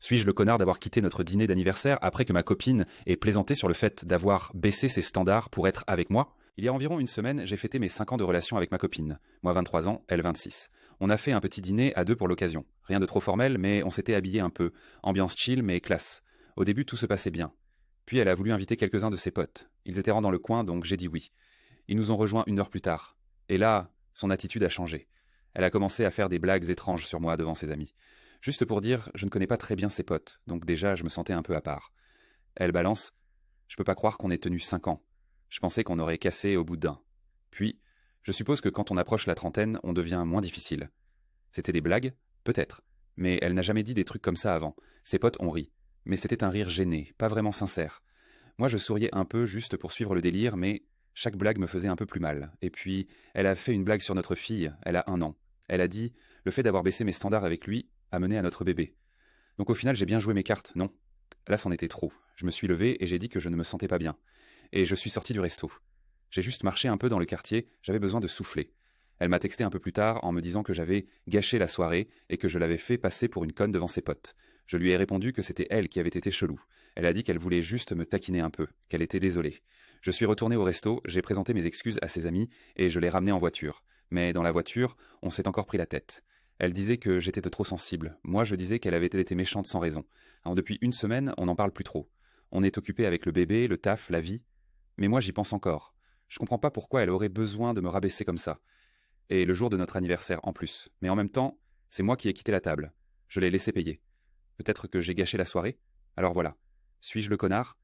Suis-je le connard d'avoir quitté notre dîner d'anniversaire après que ma copine ait plaisanté sur le fait d'avoir baissé ses standards pour être avec moi? Il y a environ une semaine, j'ai fêté mes 5 ans de relation avec ma copine. Moi 23 ans, elle 26. On a fait un petit dîner à deux pour l'occasion. Rien de trop formel, mais on s'était habillé un peu. Ambiance chill, mais classe. Au début, tout se passait bien. Puis elle a voulu inviter quelques-uns de ses potes. Ils étaient dans le coin, donc j'ai dit oui. Ils nous ont rejoints 1 heure plus tard. Et là, son attitude a changé. Elle a commencé à faire des blagues étranges sur moi devant ses amis. Juste pour dire, je ne connais pas très bien ses potes, donc déjà je me sentais un peu à part. Elle balance: je peux pas croire qu'on ait tenu 5 ans. Je pensais qu'on aurait cassé au bout d'un. Puis, je suppose que quand on approche la trentaine, on devient moins difficile. C'était des blagues? Peut-être. Mais elle n'a jamais dit des trucs comme ça avant. Ses potes ont ri. Mais c'était un rire gêné, pas vraiment sincère. Moi je souriais un peu juste pour suivre le délire, mais chaque blague me faisait un peu plus mal. Et puis, elle a fait une blague sur notre fille, elle a 1 an. Elle a dit: le fait d'avoir baissé mes standards avec lui a mené à notre bébé. Donc au final, j'ai bien joué mes cartes, non? Là, c'en était trop. Je me suis levé et j'ai dit que je ne me sentais pas bien. Et je suis sorti du resto. J'ai juste marché un peu dans le quartier, j'avais besoin de souffler. Elle m'a texté un peu plus tard en me disant que j'avais gâché la soirée et que je l'avais fait passer pour une conne devant ses potes. Je lui ai répondu que c'était elle qui avait été chelou. Elle a dit qu'elle voulait juste me taquiner un peu, qu'elle était désolée. Je suis retourné au resto, j'ai présenté mes excuses à ses amis et je l'ai ramenée en voiture. Mais dans la voiture, on s'est encore pris la tête. Elle disait que j'étais de trop sensible. Moi, je disais qu'elle avait été méchante sans raison. Alors, depuis une semaine, on n'en parle plus trop. On est occupé avec le bébé, le taf, la vie. Mais moi, j'y pense encore. Je comprends pas pourquoi elle aurait besoin de me rabaisser comme ça. Et le jour de notre anniversaire en plus. Mais en même temps, c'est moi qui ai quitté la table. Je l'ai laissé payer. Peut-être que j'ai gâché la soirée? Alors voilà. Suis-je le connard?